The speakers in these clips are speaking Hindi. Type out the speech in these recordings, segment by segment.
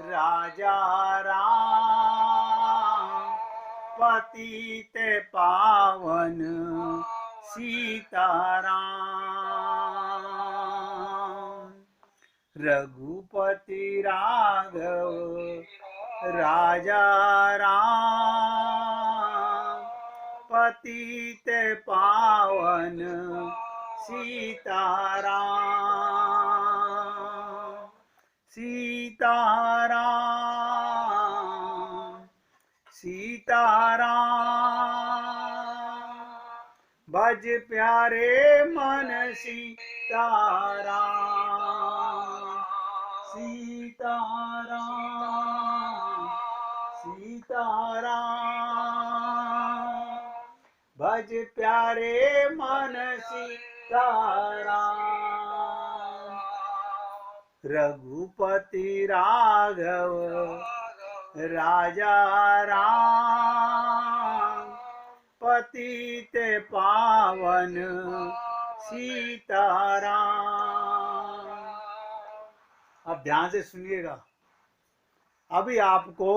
राजा राम पतित पावन सीताराम। रघुपति राघव राजा राम पतित पावन सीताराम। सीताराम सीताराम भज प्यारे मन सीताराम। सीताराम सीताराम भज प्यारे मन सीताराम। रघुपति राघव राजा राम पतित पावन सीताराम। अब ध्यान से सुनिएगा। अभी आपको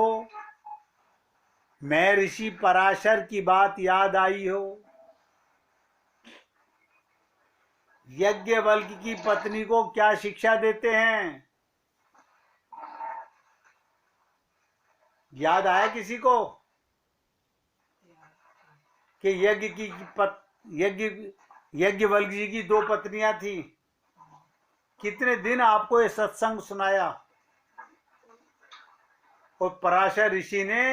मैं ऋषि पराशर की बात याद आई हो। यज्ञवल्क्य की पत्नी को क्या शिक्षा देते हैं? याद आया किसी को कि यज्ञवल्क्य जी की दो पत्नियां थी। कितने दिन आपको ये सत्संग सुनाया और पराशर ऋषि ने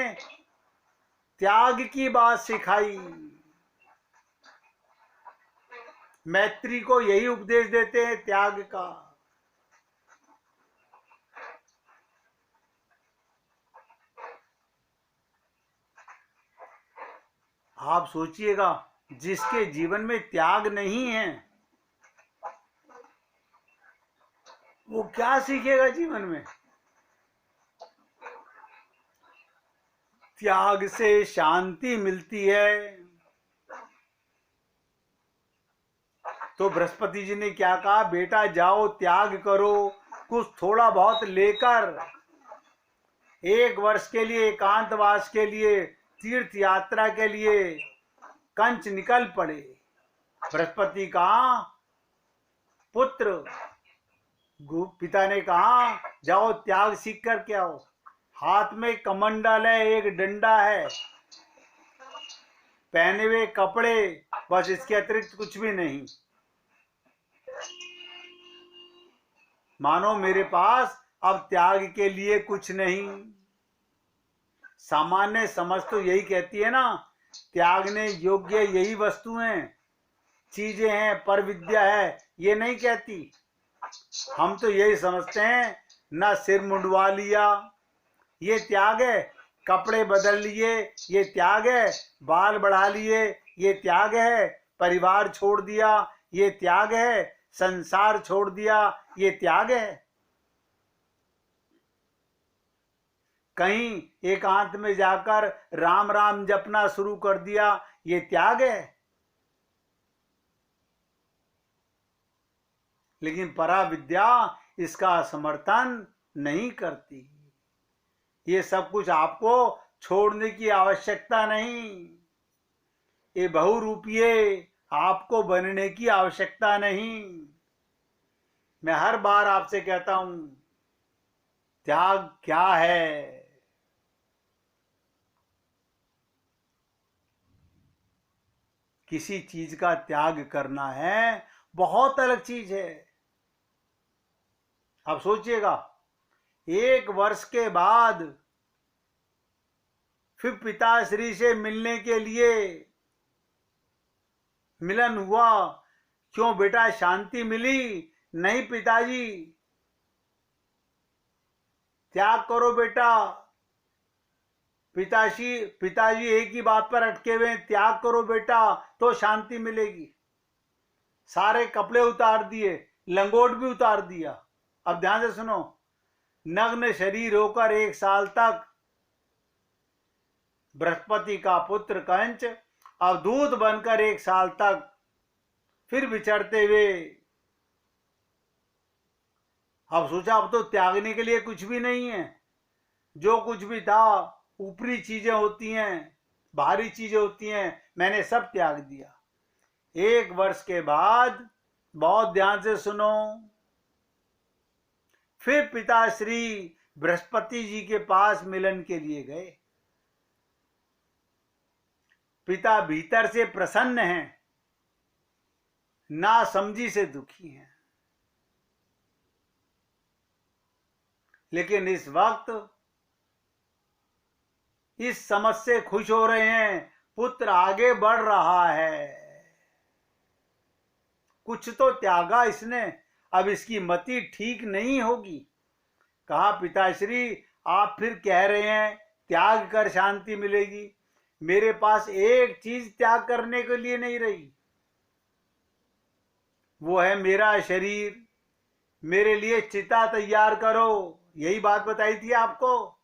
त्याग की बात सिखाई। मैत्री को यही उपदेश देते हैं, त्याग का। आप सोचिएगा, जिसके जीवन में त्याग नहीं है वो क्या सीखेगा जीवन में? त्याग से शांति मिलती है। तो बृहस्पति जी ने क्या कहा? बेटा जाओ त्याग करो, कुछ थोड़ा बहुत लेकर 1 वर्ष के लिए एकांतवास के लिए, तीर्थ यात्रा के लिए कंच निकल पड़े। बृहस्पति का पुत्र पिता ने कहा जाओ त्याग सीख कर के आओ। हाथ में कमंडल है, एक डंडा है, पहने हुए कपड़े, बस इसके अतिरिक्त कुछ भी नहीं। मानो मेरे पास अब त्याग के लिए कुछ नहीं। सामान्य समझ तो यही कहती है ना, त्यागने योग्य यही वस्तुएं चीजें हैं, पर विद्या है, ये नहीं कहती। हम तो यही समझते हैं, ना सिर मुंडवा लिया ये त्याग है, कपड़े बदल लिए ये त्याग है, बाल बढ़ा लिए ये त्याग है, परिवार छोड़ दिया ये त्याग है, संसार छोड़ दिया ये त्याग है। कहीं एकांत में जाकर राम राम जपना शुरू कर दिया ये त्याग है। लेकिन पराविद्या इसका समर्थन नहीं करती। ये सब कुछ आपको छोड़ने की आवश्यकता नहीं। ये बहुरूपीय आपको बनने की आवश्यकता नहीं। मैं हर बार आपसे कहता हूं, त्याग क्या है? किसी चीज का त्याग करना है, बहुत अलग चीज है। अब सोचिएगा, 1 वर्ष के बाद फिर पिताश्री से मिलने के लिए मिलन हुआ। क्यों बेटा, शांति मिली? नहीं पिताजी, त्याग करो बेटा। पिताजी एक ही बात पर अटके हुए, त्याग करो बेटा तो शांति मिलेगी। सारे कपड़े उतार दिए, लंगोट भी उतार दिया। अब ध्यान से सुनो, नग्न शरीर होकर 1 साल तक बृहस्पति का पुत्र कंच अवधूत बनकर 1 साल तक फिर विचरते हुए अब सोचा अब तो त्यागने के लिए कुछ भी नहीं है, जो कुछ भी था ऊपरी चीजें होती हैं, बाहरी चीजें होती हैं, मैंने सब त्याग दिया। 1 वर्ष के बाद, बहुत ध्यान से सुनो, फिर पिताश्री बृहस्पति जी के पास मिलन के लिए गए। पिता भीतर से प्रसन्न हैं, ना समझी से दुखी हैं, लेकिन इस वक्त इस समझ से खुश हो रहे हैं, पुत्र आगे बढ़ रहा है, कुछ तो त्यागा इसने, अब इसकी मति ठीक नहीं होगी। कहा पिताश्री आप फिर कह रहे हैं त्याग कर शांति मिलेगी, मेरे पास एक चीज त्याग करने के लिए नहीं रही, वो है मेरा शरीर। मेरे लिए चिता तैयार करो, यही बात बताई थी आपको।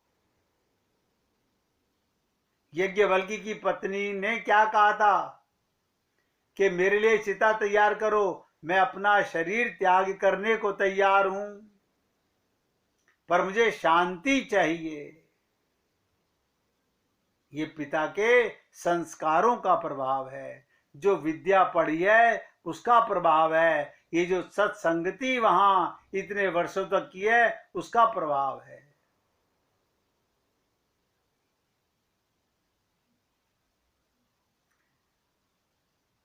यज्ञवल्की की पत्नी ने क्या कहा था कि मेरे लिए चिता तैयार करो, मैं अपना शरीर त्याग करने को तैयार हूं, पर मुझे शांति चाहिए। ये पिता के संस्कारों का प्रभाव है, जो विद्या पढ़ी है उसका प्रभाव है, ये जो सत्संगति वहां इतने वर्षों तक की है उसका प्रभाव है।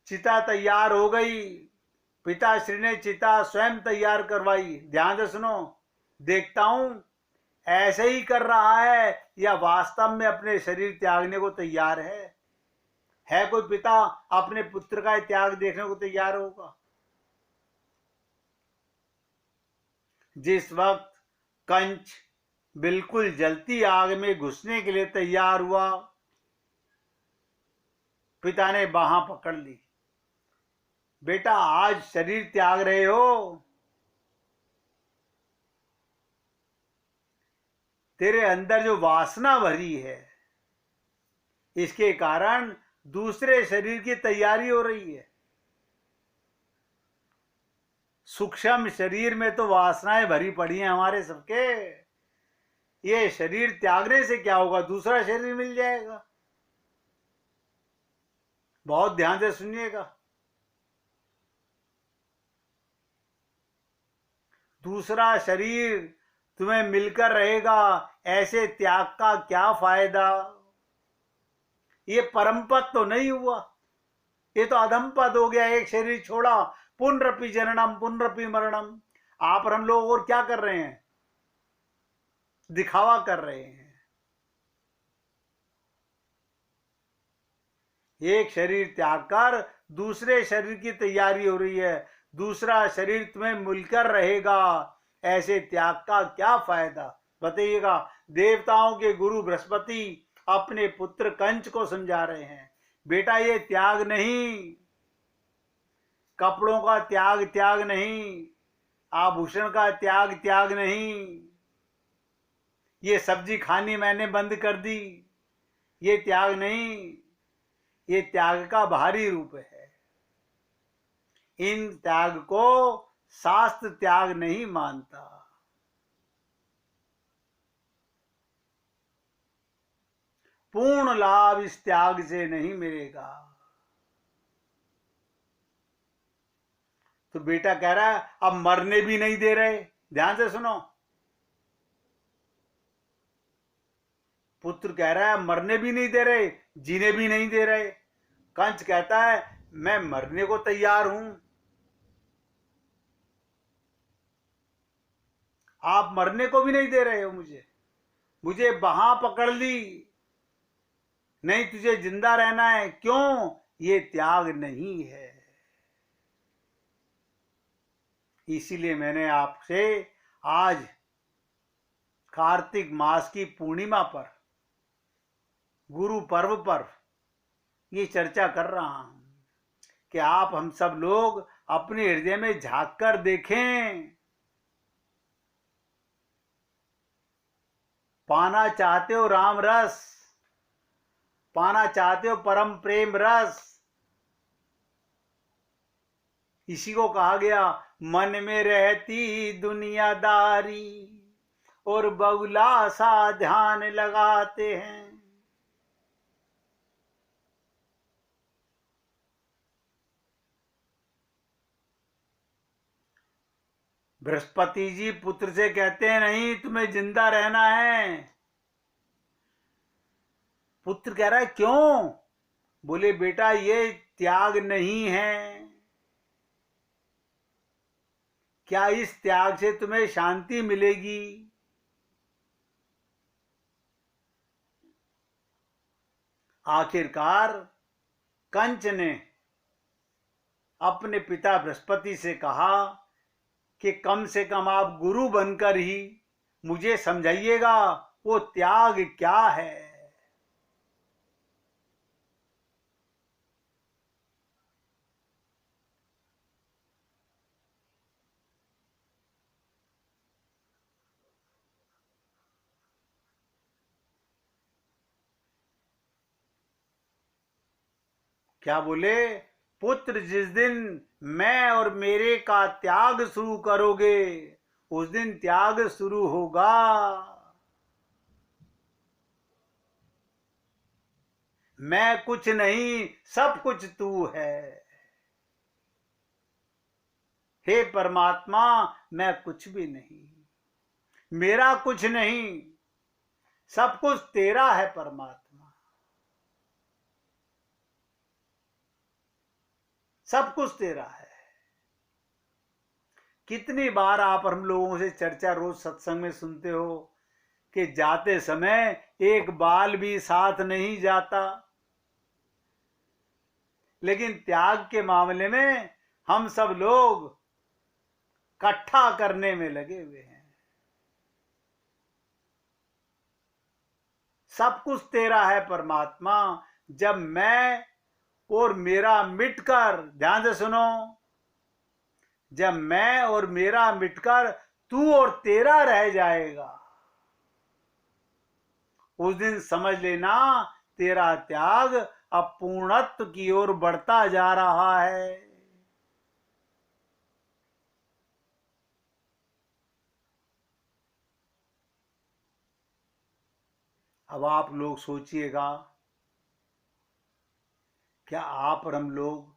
चिता तैयार हो गई, पिताश्री ने चिता स्वयं तैयार करवाई। ध्यान से सुनो, देखता हूं ऐसे ही कर रहा है या वास्तव में अपने शरीर त्यागने को तैयार है कोई पिता अपने पुत्र का त्याग देखने को तैयार होगा? जिस वक्त कंच बिल्कुल जलती आग में घुसने के लिए तैयार हुआ, पिता ने बाहां पकड़ ली। बेटा आज शरीर त्याग रहे हो, तेरे अंदर जो वासना भरी है इसके कारण दूसरे शरीर की तैयारी हो रही है। सूक्ष्म शरीर में तो वासनाएं भरी पड़ी हैं हमारे सबके, ये शरीर त्यागने से क्या होगा, दूसरा शरीर मिल जाएगा। बहुत ध्यान से सुनिएगा, दूसरा शरीर तुम्हें मिलकर रहेगा, ऐसे त्याग का क्या फायदा? ये परम पद तो नहीं हुआ, ये तो अधम पद हो गया। एक शरीर छोड़ा, पुनरपि जननम पुनरपि मरणम। आप और हम लोग और क्या कर रहे हैं, दिखावा कर रहे हैं। एक शरीर त्याग कर दूसरे शरीर की तैयारी हो रही है, दूसरा शरीर तुम्हें मिलकर रहेगा, ऐसे त्याग का क्या फायदा बताइएगा। देवताओं के गुरु बृहस्पति अपने पुत्र कंच को समझा रहे हैं, बेटा ये त्याग नहीं, कपड़ों का त्याग नहीं, आभूषण का त्याग नहीं, ये सब्जी खानी मैंने बंद कर दी, ये त्याग नहीं, ये त्याग का बाहरी रूप है। इन त्याग को शास्त्र त्याग नहीं मानता। पूर्ण लाभ इस त्याग से नहीं मिलेगा। तो बेटा कह रहा है अब मरने भी नहीं दे रहे। ध्यान से सुनो, पुत्र कह रहा है मरने भी नहीं दे रहे, जीने भी नहीं दे रहे। कंस कहता है मैं मरने को तैयार हूं, आप मरने को भी नहीं दे रहे हो मुझे बाहां पकड़ ली, नहीं तुझे जिंदा रहना है। क्यों? ये त्याग नहीं है। इसीलिए मैंने आपसे आज कार्तिक मास की पूर्णिमा पर, गुरु पर्व पर ये चर्चा कर रहा हूं कि आप हम सब लोग अपने हृदय में झांक कर देखें। पाना चाहते हो राम रस, पाना चाहते हो परम प्रेम रस, इसी को कहा गया मन में रहती दुनियादारी और बगुला सा ध्यान लगाते हैं। बृहस्पति जी पुत्र से कहते हैं नहीं, तुम्हें जिंदा रहना है। पुत्र कह रहा है क्यों? बोले बेटा ये त्याग नहीं है। क्या इस त्याग से तुम्हें शांति मिलेगी? आखिरकार कंच ने अपने पिता बृहस्पति से कहा कि कम से कम आप गुरु बनकर ही मुझे समझाइएगा वो त्याग क्या है। क्या बोले? पुत्र जिस दिन मैं और मेरे का त्याग शुरू करोगे उस दिन त्याग शुरू होगा। मैं कुछ नहीं, सब कुछ तू है। हे परमात्मा मैं कुछ भी नहीं, मेरा कुछ नहीं, सब कुछ तेरा है परमात्मा। सब कुछ तेरा है। कितनी बार आप हम लोगों से चर्चा रोज सत्संग में सुनते हो कि जाते समय एक बाल भी साथ नहीं जाता, लेकिन त्याग के मामले में हम सब लोग इकट्ठा करने में लगे हुए हैं। सब कुछ तेरा है परमात्मा। जब मैं और मेरा मिटकर, ध्यान से सुनो, जब मैं और मेरा मिटकर तू और तेरा रह जाएगा उस दिन समझ लेना तेरा त्याग अब पूर्णत्व की ओर बढ़ता जा रहा है। अब आप लोग सोचिएगा, क्या आप और हम लोग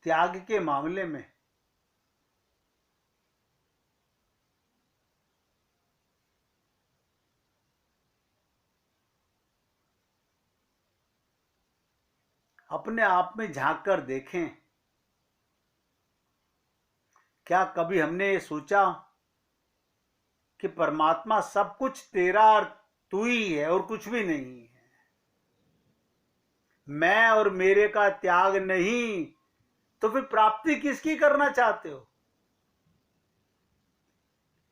त्याग के मामले में अपने आप में झांक कर देखें? क्या कभी हमने ये सोचा कि परमात्मा सब कुछ तेरा और तू ही है और कुछ भी नहीं है? मैं और मेरे का त्याग नहीं तो फिर प्राप्ति किसकी करना चाहते हो?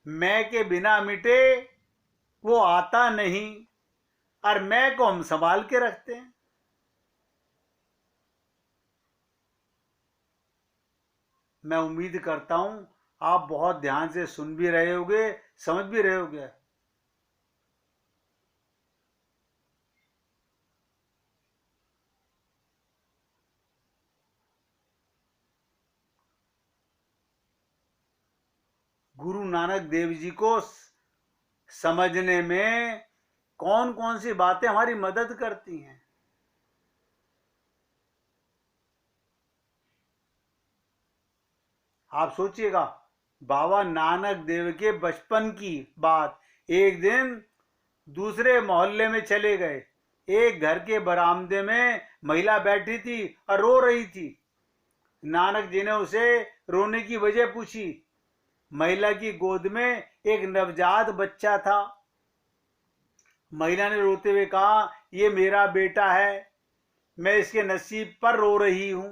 मैं के बिना मिटे वो आता नहीं, और मैं को हम संभाल के रखते हैं। मैं उम्मीद करता हूं आप बहुत ध्यान से सुन भी रहे होगे, समझ भी रहे होगे। गुरु नानक देव जी को समझने में कौन कौन सी बातें हमारी मदद करती हैं? आप सोचिएगा, बाबा नानक देव के बचपन की बात। एक दिन दूसरे मोहल्ले में चले गए। एक घर के बरामदे में महिला बैठी थी और रो रही थी। नानक जी ने उसे रोने की वजह पूछी। महिला की गोद में एक नवजात बच्चा था। महिला ने रोते हुए कहा, ये मेरा बेटा है, मैं इसके नसीब पर रो रही हूं।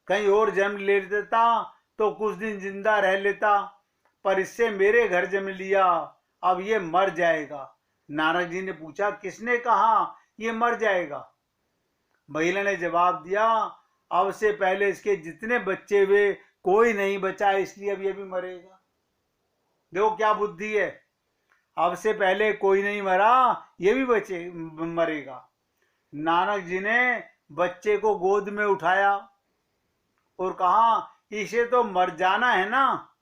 कहीं और जन्म ले लेता तो कुछ दिन जिंदा रह लेता, पर इससे मेरे घर जन्म लिया, अब ये मर जाएगा। नानक जी ने पूछा, किसने कहा ये मर जाएगा? महिला ने जवाब दिया, अब से पहले इसके जितने बच्चे हुए कोई नहीं बचा, इसलिए अब ये भी मरेगा। देखो क्या बुद्धि है। अब से पहले कोई नहीं मरा, ये भी बचे मरेगा। नानक जी ने बच्चे को गोद में उठाया और कहा, इसे तो मर जाना है ना।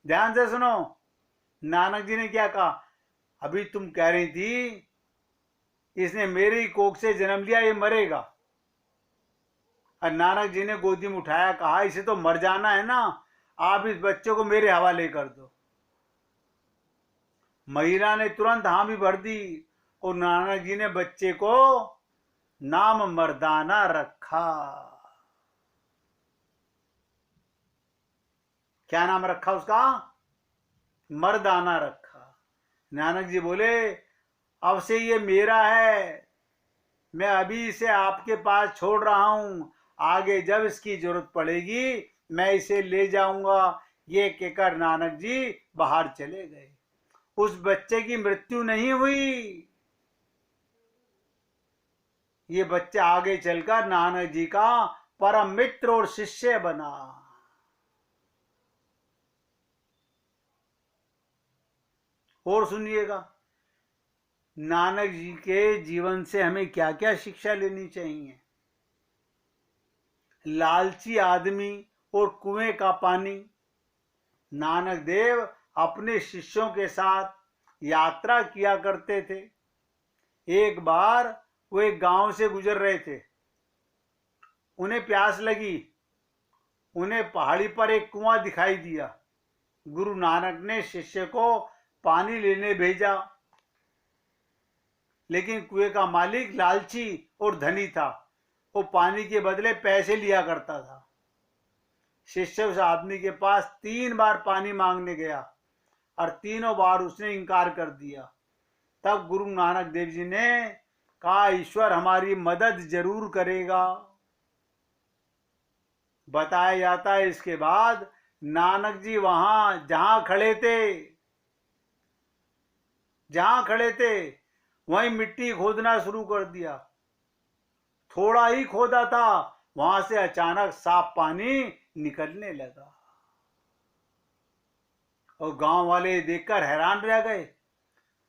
ध्यान से सुनो, नानक जी ने क्या कहा, अभी तुम कह रही थी इसने मेरी कोख से जन्म लिया, ये मरेगा। और नानक जी ने गोदी में उठाया, कहा इसे तो मर जाना है ना, आप इस बच्चे को मेरे हवाले कर दो। महिला ने तुरंत हाँ भी भर दी और नानक जी ने बच्चे को नाम मर्दाना रखा। क्या नाम रखा उसका? मर्दाना रखा। नानक जी बोले अब से ये मेरा है, मैं अभी इसे आपके पास छोड़ रहा हूं, आगे जब इसकी जरूरत पड़ेगी मैं इसे ले जाऊंगा। ये कहकर नानक जी बाहर चले गए। उस बच्चे की मृत्यु नहीं हुई। ये बच्चा आगे चलकर नानक जी का परम मित्र और शिष्य बना। और सुनिएगा, नानक जी के जीवन से हमें क्या क्या शिक्षा लेनी चाहिए। लालची आदमी और कुएं का पानी। नानक देव अपने शिष्यों के साथ यात्रा किया करते थे। एक बार वो एक गांव से गुजर रहे थे, उन्हें प्यास लगी। उन्हें पहाड़ी पर एक कुआं दिखाई दिया। गुरु नानक ने शिष्य को पानी लेने भेजा, लेकिन कुएं का मालिक लालची और धनी था। वो पानी के बदले पैसे लिया करता था। शिष्य उस आदमी के पास 3 बार पानी मांगने गया और तीनों बार उसने इनकार कर दिया। तब गुरु नानक देव जी ने कहा, ईश्वर हमारी मदद जरूर करेगा। बताया जाता है इसके बाद नानक जी वहां जहां खड़े थे वहीं मिट्टी खोदना शुरू कर दिया। थोड़ा ही खोदा था, वहां से अचानक साफ पानी निकलने लगा और गांव वाले देखकर हैरान रह गए।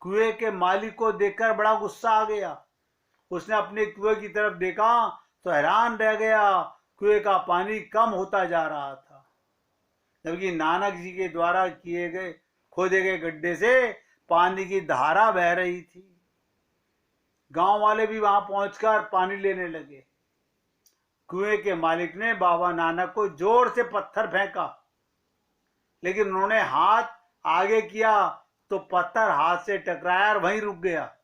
कुएं के मालिक को देखकर बड़ा गुस्सा आ गया। उसने अपने कुएं की तरफ देखा तो हैरान रह गया। कुएं का पानी कम होता जा रहा था, जबकि नानक जी के द्वारा खोदे गए गड्ढे से पानी की धारा बह रही थी। गांव वाले भी वहां पहुंचकर पानी लेने लगे। कुएं के मालिक ने बाबा नानक को जोर से पत्थर फेंका, लेकिन उन्होंने हाथ आगे किया तो पत्थर हाथ से टकराया और वहीं रुक गया।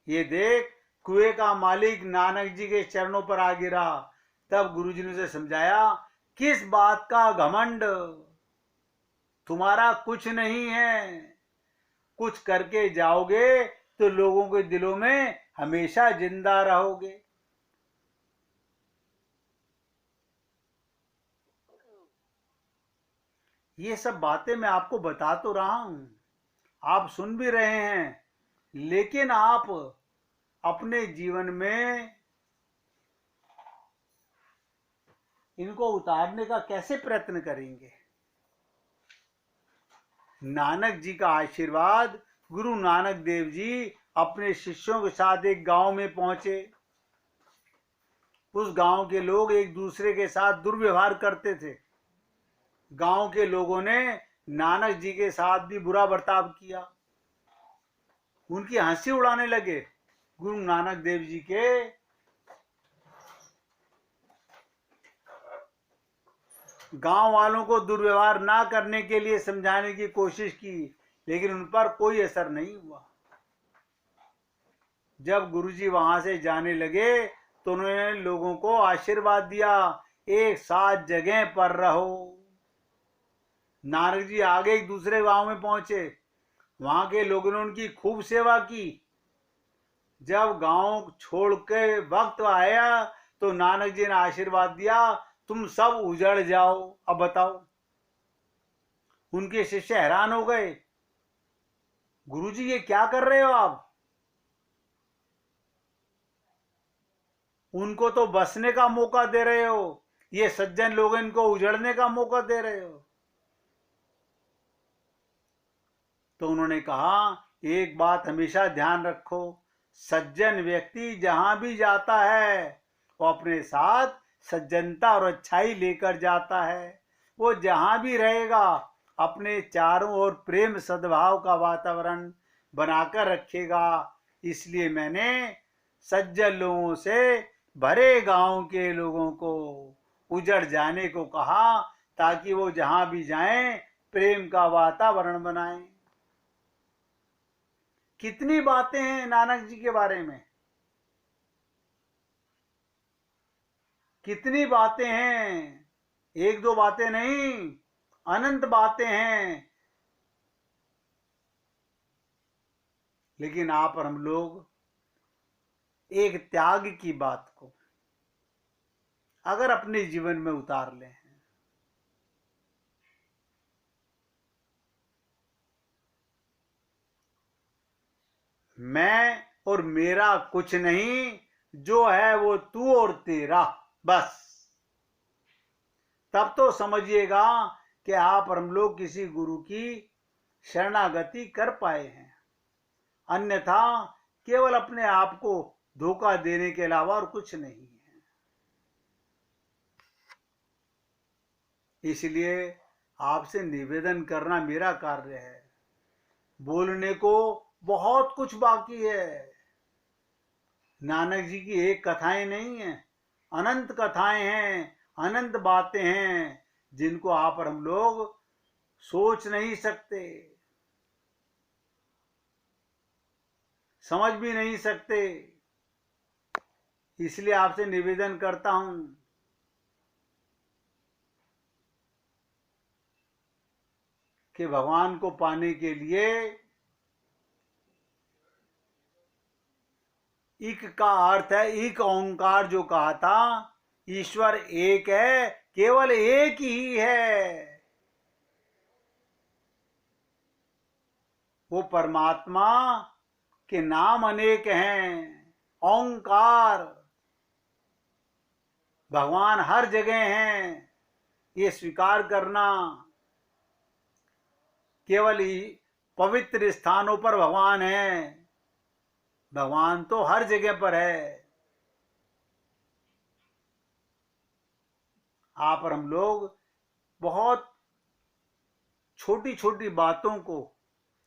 ये देख कुएं का मालिक नानक जी के चरणों पर आ गिरा। तब गुरुजी ने उसे समझाया, किस बात का घमंड, तुम्हारा कुछ नहीं है। कुछ करके जाओगे तो लोगों के दिलों में हमेशा जिंदा रहोगे। ये सब बातें मैं आपको बता तो रहा हूं, आप सुन भी रहे हैं, लेकिन आप अपने जीवन में इनको उतारने का कैसे प्रयत्न करेंगे। नानक जी का आशीर्वाद। गुरु नानक देव जी अपने शिष्यों के साथ एक गांव में पहुंचे। उस गांव के लोग एक दूसरे के साथ दुर्व्यवहार करते थे। गांव के लोगों ने नानक जी के साथ भी बुरा बर्ताव किया, उनकी हंसी उड़ाने लगे। गुरु नानक देव जी के गांव वालों को दुर्व्यवहार ना करने के लिए समझाने की कोशिश की, लेकिन उन पर कोई असर नहीं हुआ। जब गुरुजी वहां से जाने लगे तो उन्होंने लोगों को आशीर्वाद दिया, एक साथ जगह पर रहो। नानक जी आगे एक दूसरे गांव में पहुंचे। वहां के लोगों ने उनकी खूब सेवा की। जब गांव छोड़ के वक्त आया तो नानक जी ने आशीर्वाद दिया, तुम सब उजड़ जाओ। अब बताओ, उनके शिष्य हैरान हो गए, गुरुजी ये क्या कर रहे हो आप? उनको तो बसने का मौका दे रहे हो, ये सज्जन लोग इनको उजड़ने का मौका दे रहे हो। तो उन्होंने कहा, एक बात हमेशा ध्यान रखो, सज्जन व्यक्ति जहां भी जाता है वो अपने साथ सज्जनता और अच्छाई लेकर जाता है। वो जहां भी रहेगा अपने चारों ओर प्रेम सद्भाव का वातावरण बनाकर रखेगा। इसलिए मैंने सज्जन लोगों से भरे गांव के लोगों को उजड़ जाने को कहा, ताकि वो जहां भी जाएं प्रेम का वातावरण बनाएं। कितनी बातें हैं नानक जी के बारे में, कितनी बातें हैं, एक दो बातें नहीं, अनंत बातें हैं। लेकिन आप और हम लोग एक त्याग की बात को अगर अपने जीवन में उतार लें, मैं और मेरा कुछ नहीं, जो है वो तू और तेरा, बस। तब तो समझिएगा कि आप और हम लोग किसी गुरु की शरणागति कर पाए हैं। अन्यथा केवल अपने आप को धोखा देने के अलावा और कुछ नहीं है। इसलिए आपसे निवेदन करना मेरा कार्य है। बोलने को बहुत कुछ बाकी है। नानक जी की एक कथाएं नहीं है, अनंत कथाएं हैं, अनंत बातें हैं, जिनको आप और हम लोग सोच नहीं सकते, समझ भी नहीं सकते। इसलिए आपसे निवेदन करता हूं कि भगवान को पाने के लिए इक का अर्थ है, इक ओंकार जो कहा था, ईश्वर एक है, केवल एक ही है। वो परमात्मा के नाम अनेक हैं। ओंकार, भगवान हर जगह हैं, ये स्वीकार करना। केवल ही पवित्र स्थानों पर भगवान है, भगवान तो हर जगह पर है। आप और हम लोग बहुत छोटी छोटी बातों को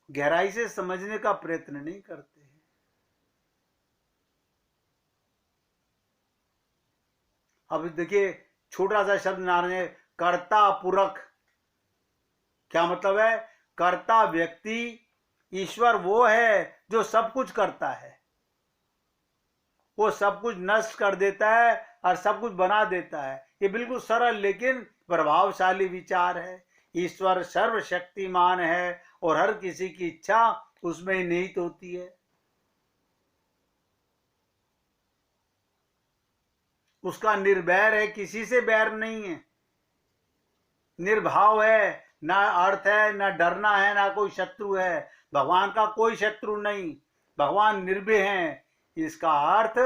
गहराई से समझने का प्रयत्न नहीं करते हैं। अब देखिए, छोटा सा शब्द नारायण, कर्ता पुरख, क्या मतलब है? कर्ता व्यक्ति, ईश्वर वो है जो सब कुछ करता है। वो सब कुछ नष्ट कर देता है और सब कुछ बना देता है। ये बिल्कुल सरल लेकिन प्रभावशाली विचार है। ईश्वर सर्वशक्तिमान है और हर किसी की इच्छा उसमें ही निहित होती है। उसका निर्वैर है, किसी से बैर नहीं है, निर्भाव है, ना अर्थ है, ना डरना है, ना कोई शत्रु है। भगवान का कोई शत्रु नहीं, भगवान निर्भय है। इसका अर्थ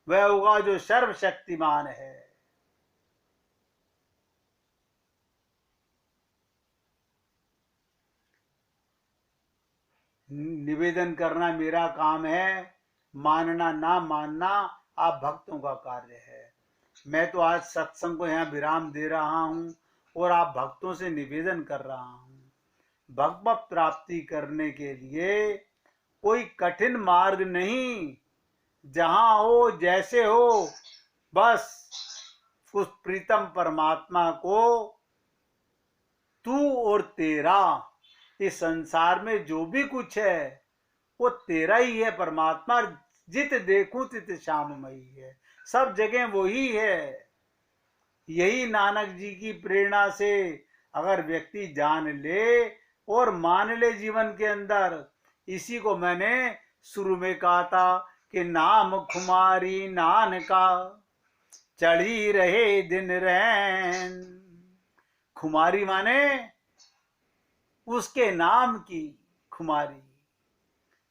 वह होगा जो सर्वशक्तिमान है। निवेदन करना मेरा काम है, मानना ना मानना आप भक्तों का कार्य है। मैं तो आज सत्संग को यहाँ विराम दे रहा हूँ और आप भक्तों से निवेदन कर रहा हूँ। भगवत प्राप्ति करने के लिए कोई कठिन मार्ग नहीं, जहां हो जैसे हो, बस उस प्रीतम परमात्मा को तू और तेरा, इस संसार में जो भी कुछ है वो तेरा ही है। परमात्मा जित देखूं तित श्याममयी है, सब जगह वही है। यही नानक जी की प्रेरणा से अगर व्यक्ति जान ले और मान ले जीवन के अंदर, इसी को मैंने शुरू में कहा था कि नाम खुमारी नानका चढ़ी रहे दिन रैन। खुमारी माने उसके नाम की खुमारी।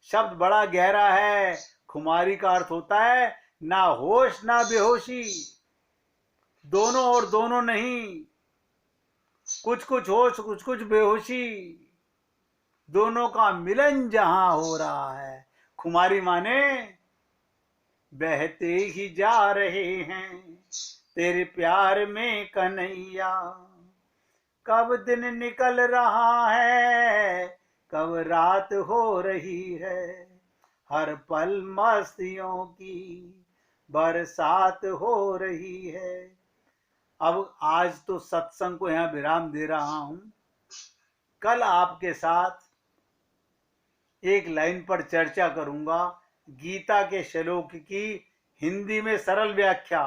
शब्द बड़ा गहरा है। खुमारी का अर्थ होता है ना होश ना बेहोशी, दोनों और दोनों नहीं, कुछ कुछ होश कुछ कुछ बेहोशी, दोनों का मिलन जहां हो रहा है। खुमारी माने बहते ही जा रहे हैं तेरे प्यार में कन्हैया। कब दिन निकल रहा है, कब रात हो रही है, हर पल मस्तियों की बरसात हो रही है। अब आज तो सत्संग को यहाँ विराम दे रहा हूं। कल आपके साथ एक लाइन पर चर्चा करूंगा, गीता के श्लोक की हिंदी में सरल व्याख्या।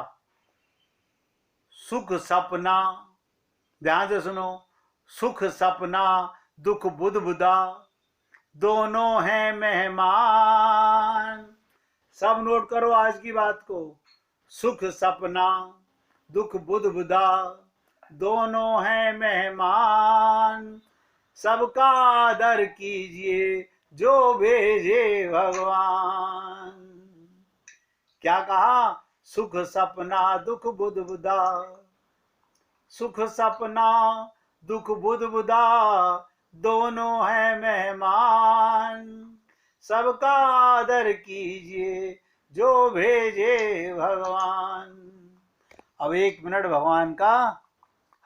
सुख सपना, ध्यान से सुनो, सुख सपना दुख बुदबुदा दोनों हैं मेहमान। सब नोट करो आज की बात को। सुख सपना दुख बुदबुदा दोनों हैं मेहमान। सबका आदर कीजिए जो भेजे भगवान। क्या कहा? सुख सपना दुख बुदबुदा, सुख सपना दुख बुदबुदा दोनों हैं मेहमान। सबका आदर कीजिए जो भेजे भगवान। अब 1 मिनट भगवान का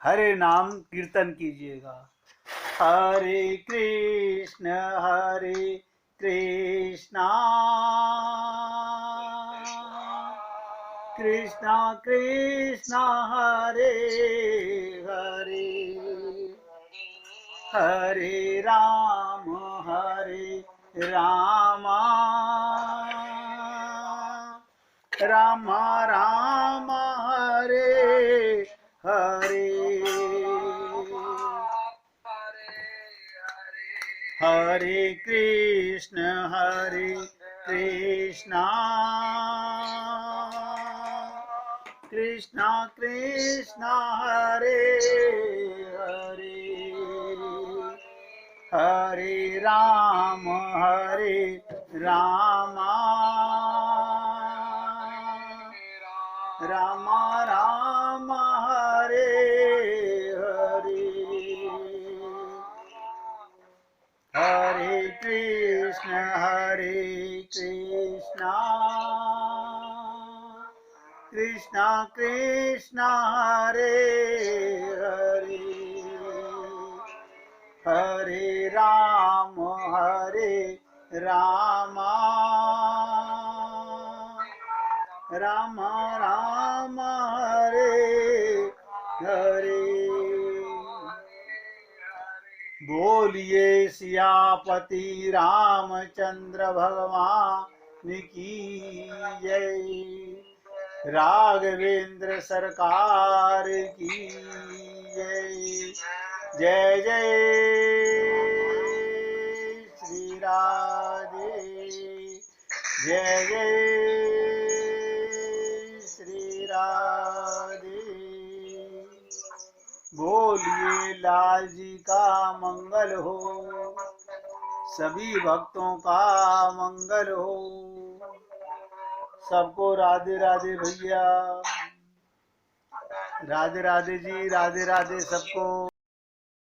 हरे नाम कीर्तन कीजिएगा। हरे कृष्ण कृष्णा कृष्णा हरे हरे, हरे राम राम राम हरे हरे, हरे कृष्ण कृष्णा कृष्णा कृष्णा हरे हरे, हरे राम राम राम हरे हरे, हरे कृष्ण कृष्णा कृष्णा हरे हरे, हरे राम राम राम हरे हरे। बोलिए सियापति रामचंद्र भगवान की जय, राघवेंद्र सरकार की जय। जय जय श्री राधे, जय जय श्री राधे। बोलिए लाल जी का मंगल हो, सभी भक्तों का मंगल हो। सबको राधे राधे भैया, राधे राधे जी, राधे राधे सबको।